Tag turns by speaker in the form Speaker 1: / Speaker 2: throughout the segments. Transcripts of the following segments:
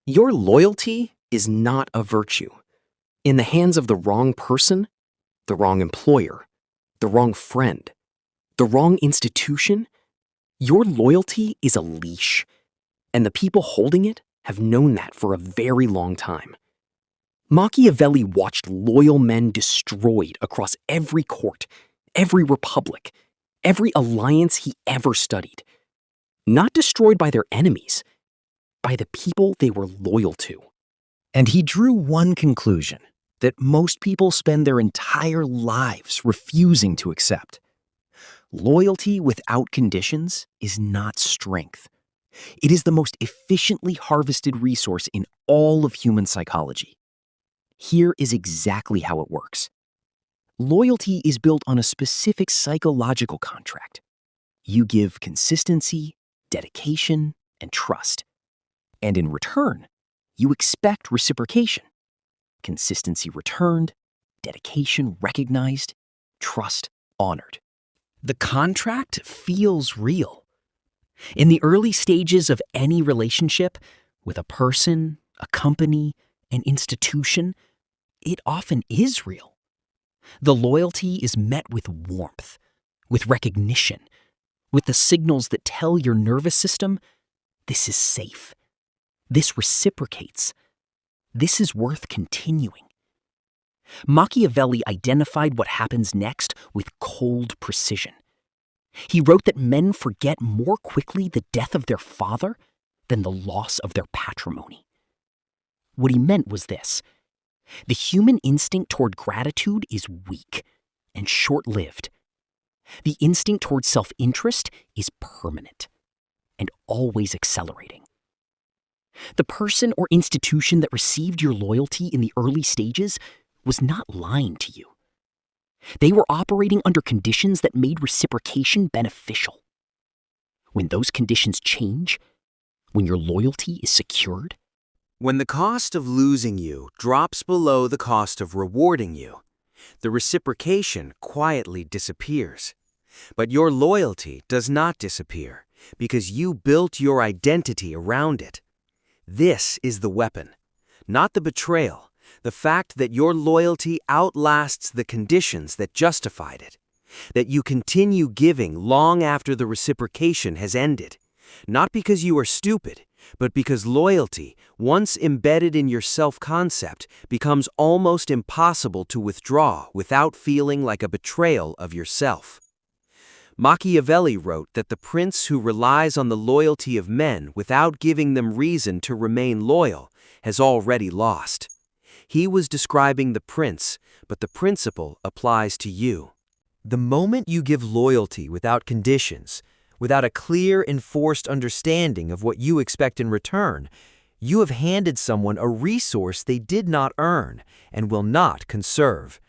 Speaker 1: Your loyalty is not a virtue. In the hands of the wrong person, the wrong employer, the wrong friend, the wrong institution, your loyalty is a leash, and the people holding it have known that for a very long time. Machiavelli watched loyal men destroyed across every court, every republic, every alliance he ever studied. Not destroyed by their enemies, by the people they were loyal to.
Speaker 2: And he drew one conclusion that most people spend their entire lives refusing to accept. Loyalty without conditions is not strength. It is the most efficiently harvested resource in all of human psychology. Here is exactly how it works. Loyalty is built on a specific psychological contract. You give consistency, dedication, and trust. And in return, you expect reciprocation. Consistency returned, dedication recognized, trust honored. The contract feels real. In the early stages of any relationship, with a person, a company, an institution, it often is real. The loyalty is met with warmth, with recognition, with the signals that tell your nervous system, this is safe. This reciprocates. This is worth continuing. Machiavelli identified what happens next with cold precision. He wrote that men forget more quickly the death of their father than the loss of their patrimony. What he meant was this: the human instinct toward gratitude is weak and short-lived. The instinct toward self-interest is permanent and always accelerating. The person or institution that received your loyalty in the early stages was not lying to you. They were operating under conditions that made reciprocation beneficial. When those conditions change, when your loyalty is secured,
Speaker 3: when the cost of losing you drops below the cost of rewarding you, the reciprocation quietly disappears. But your loyalty does not disappear because you built your identity around it. This is the weapon, not the betrayal, the fact that your loyalty outlasts the conditions that justified it, that you continue giving long after the reciprocation has ended, not because you are stupid, but because loyalty, once embedded in your self-concept, becomes almost impossible to withdraw without feeling like a betrayal of yourself. Machiavelli wrote that the prince who relies on the loyalty of men without giving them reason to remain loyal has already lost. He was describing the prince, but the principle applies to you. The moment you give loyalty without conditions, without a clear, enforced understanding of what you expect in return, you have handed someone a resource they did not earn and will not conserve.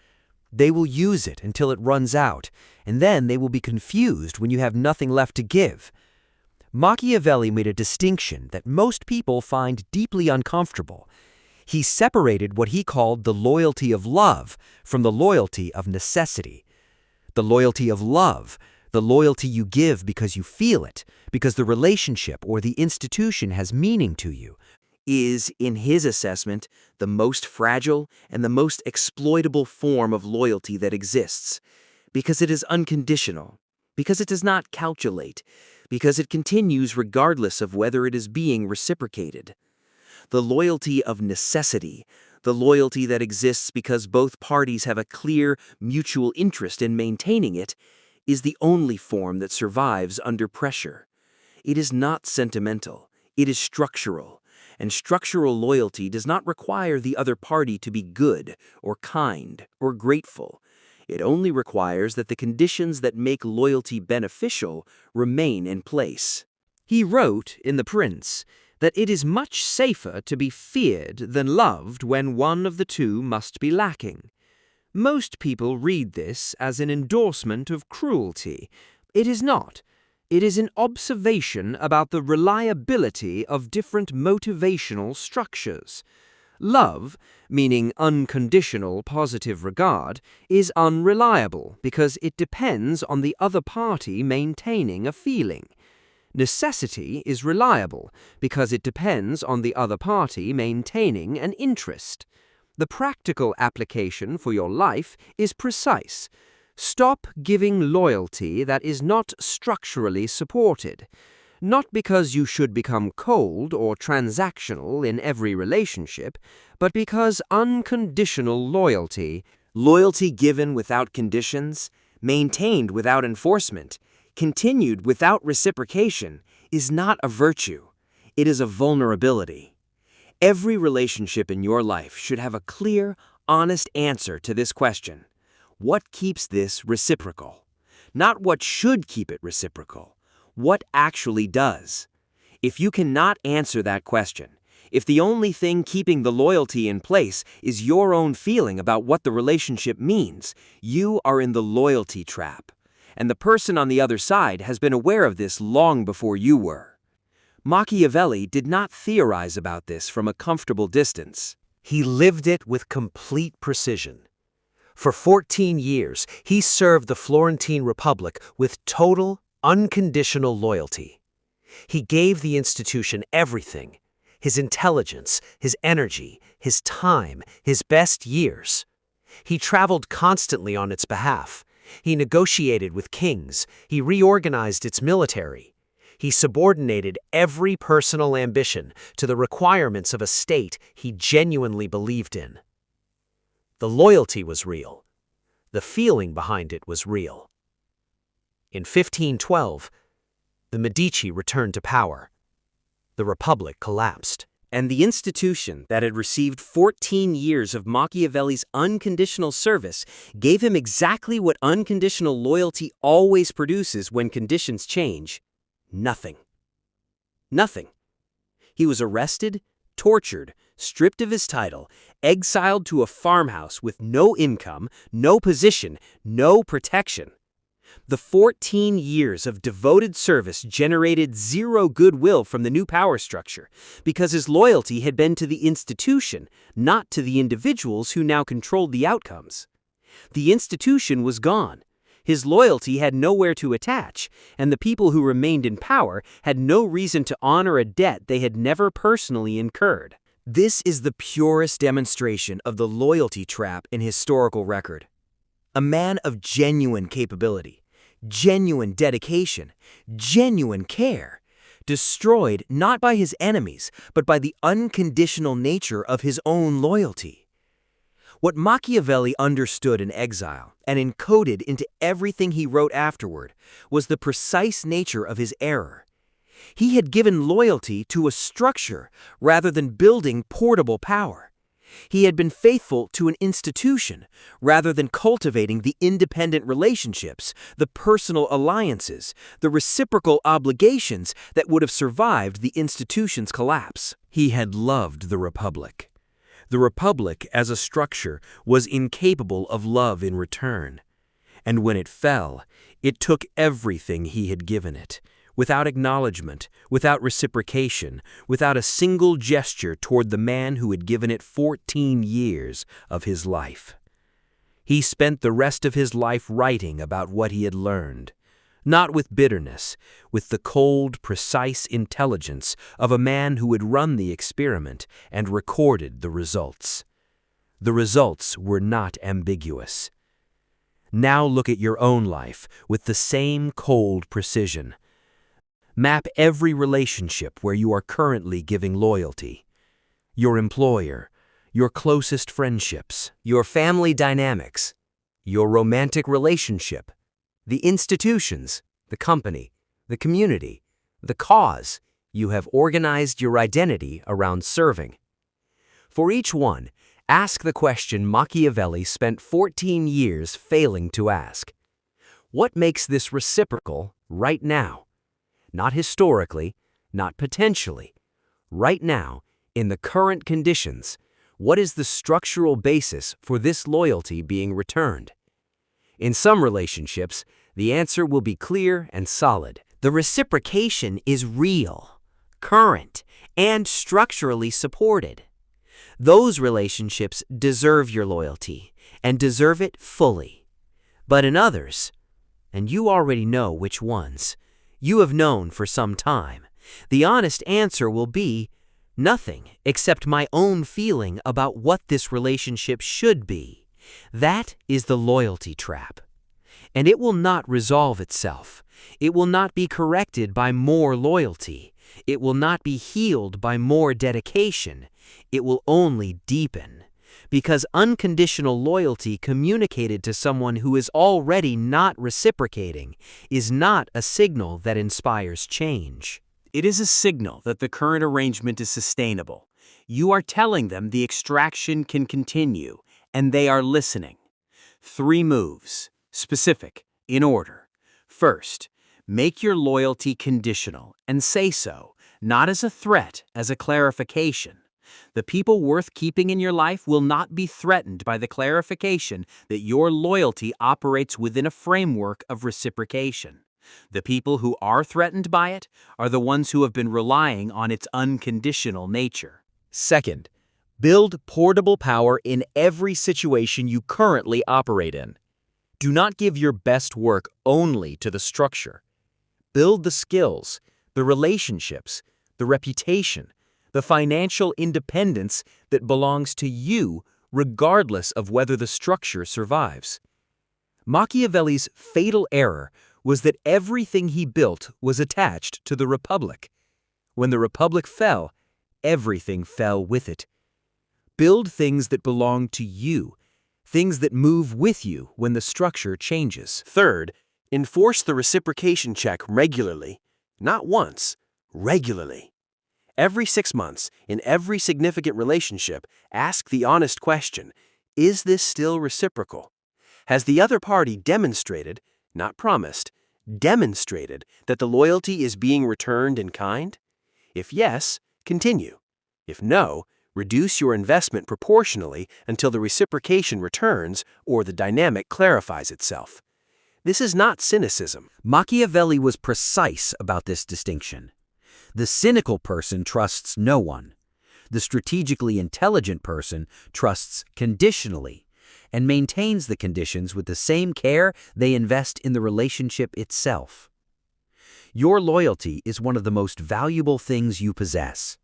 Speaker 3: They will use it until it runs out, and then they will be confused when you have nothing left to give. Machiavelli made a distinction that most people find deeply uncomfortable. He separated what he called the loyalty of love from the loyalty of necessity. The loyalty of love, the loyalty you give because you feel it, because the relationship or the institution has meaning to you, is, in his assessment, the most fragile and the most exploitable form of loyalty that exists, because it is unconditional, because it does not calculate, because it continues regardless of whether it is being reciprocated. The loyalty of necessity, the loyalty that exists because both parties have a clear mutual interest in maintaining it, is the only form that survives under pressure. It is not sentimental, it is structural. And structural loyalty does not require the other party to be good or kind or grateful. It only requires that the conditions that make loyalty beneficial remain in place. He wrote in The Prince that it is much safer to be feared than loved when one of the two must be lacking. Most people read this as an endorsement of cruelty. It is not. It is an observation about the reliability of different motivational structures. Love, meaning unconditional positive regard, is unreliable because it depends on the other party maintaining a feeling.
Speaker 4: Necessity is reliable because it depends on the other party maintaining an interest. The practical application for your life is precise. Stop giving loyalty that is not structurally supported. Not because you should become cold or transactional in every relationship, but because unconditional loyalty,
Speaker 3: Loyalty given without conditions, maintained without enforcement, continued without reciprocation, is not a virtue. It is a vulnerability. Every relationship in your life should have a clear, honest answer to this question. What keeps this reciprocal? Not what should keep it reciprocal. What actually does? If you cannot answer that question, if the only thing keeping the loyalty in place is your own feeling about what the relationship means, you are in the loyalty trap. And the person on the other side has been aware of this long before you were. Machiavelli did not theorize about this from a comfortable distance.
Speaker 2: He lived it with complete precision. For 14 years, he served the Florentine Republic with total, unconditional loyalty. He gave the institution everything: his intelligence, his energy, his time, his best years. He traveled constantly on its behalf. He negotiated with kings. He reorganized its military. He subordinated every personal ambition to the requirements of a state he genuinely believed in. The loyalty was real. The feeling behind it was real. In 1512, the Medici returned to power. The Republic collapsed.
Speaker 3: And the institution that had received 14 years of Machiavelli's unconditional service gave him exactly what unconditional loyalty always produces when conditions change: nothing. Nothing. He was arrested, tortured, stripped of his title, exiled to a farmhouse with no income, no position, no protection. The 14 years of devoted service generated zero goodwill from the new power structure because his loyalty had been to the institution, not to the individuals who now controlled the outcomes. The institution was gone. His loyalty had nowhere to attach, and the people who remained in power had no reason to honor a debt they had never personally incurred. This is the purest demonstration of the loyalty trap in historical record. A man of genuine capability, genuine dedication, genuine care, destroyed not by his enemies, but by the unconditional nature of his own loyalty. What Machiavelli understood in exile and encoded into everything he wrote afterward was the precise nature of his error. He had given loyalty to a structure rather than building portable power. He had been faithful to an institution rather than cultivating the independent relationships, the personal alliances, the reciprocal obligations that would have survived the institution's collapse. He had loved the Republic. The Republic as a structure was incapable of love in return. And when it fell, it took everything he had given it, without acknowledgement, without reciprocation, without a single gesture toward the man who had given it 14 years of his life. He spent the rest of his life writing about what he had learned, not with bitterness, with the cold, precise intelligence of a man who had run the experiment and recorded the results. The results were not ambiguous. Now look at your own life with the same cold precision. Map every relationship where you are currently giving loyalty. Your employer, your closest friendships, your family dynamics, your romantic relationship, the institutions, the company, the community, the cause you have organized your identity around serving. For each one, ask the question Machiavelli spent 14 years failing to ask. What makes this reciprocal right now? Not historically, not potentially. Right now, in the current conditions, what is the structural basis for this loyalty being returned? In some relationships, the answer will be clear and solid.
Speaker 5: The reciprocation is real, current, and structurally supported. Those relationships deserve your loyalty and deserve it fully. But in others, and you already know which ones, you have known for some time. The honest answer will be nothing except my own feeling about what this relationship should be. That is the loyalty trap. And it will not resolve itself. It will not be corrected by more loyalty. It will not be healed by more dedication. It will only deepen. Because unconditional loyalty communicated to someone who is already not reciprocating is not a signal that inspires change.
Speaker 3: It is a signal that the current arrangement is sustainable. You are telling them the extraction can continue, and they are listening. 3 moves, specific, in order. First, make your loyalty conditional and say so, not as a threat, as a clarification. The people worth keeping in your life will not be threatened by the clarification that your loyalty operates within a framework of reciprocation. The people who are threatened by it are the ones who have been relying on its unconditional nature.
Speaker 2: Second, build portable power in every situation you currently operate in. Do not give your best work only to the structure. Build the skills, the relationships, the reputation, the financial independence that belongs to you regardless of whether the structure survives. Machiavelli's fatal error was that everything he built was attached to the Republic. When the Republic fell, everything fell with it. Build things that belong to you, things that move with you when the structure changes.
Speaker 6: Third, enforce the reciprocation check regularly, not once, regularly. Every 6 months, in every significant relationship, ask the honest question, is this still reciprocal? Has the other party demonstrated, not promised, demonstrated that the loyalty is being returned in kind? If yes, continue. If no, reduce your investment proportionally until the reciprocation returns or the dynamic clarifies itself. This is not cynicism.
Speaker 4: Machiavelli was precise about this distinction. The cynical person trusts no one. The strategically intelligent person trusts conditionally and maintains the conditions with the same care they invest in the relationship itself. Your loyalty is one of the most valuable things you possess.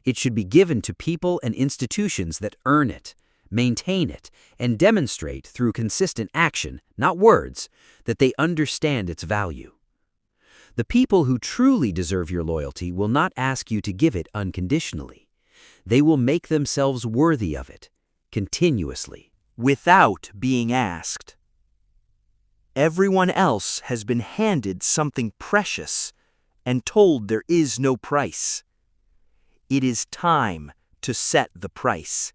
Speaker 4: It should be given to people and institutions that earn it, maintain it, and demonstrate through consistent action, not words, that they understand its value. The people who truly deserve your loyalty will not ask you to give it unconditionally. They will make themselves worthy of it, continuously,
Speaker 7: without being asked. Everyone else has been handed something precious and told there is no price. It is time to set the price.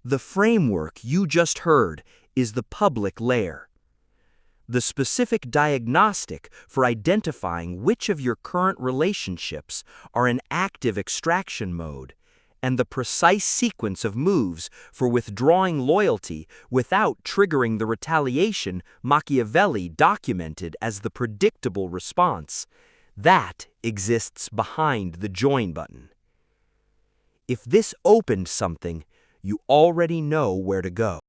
Speaker 7: The framework you just heard is the public layer. The specific diagnostic for identifying which of your current relationships are in active extraction mode, and the precise sequence of moves for withdrawing loyalty without triggering the retaliation Machiavelli documented as the predictable response. That exists behind the join button. If this opened something, you already know where to go.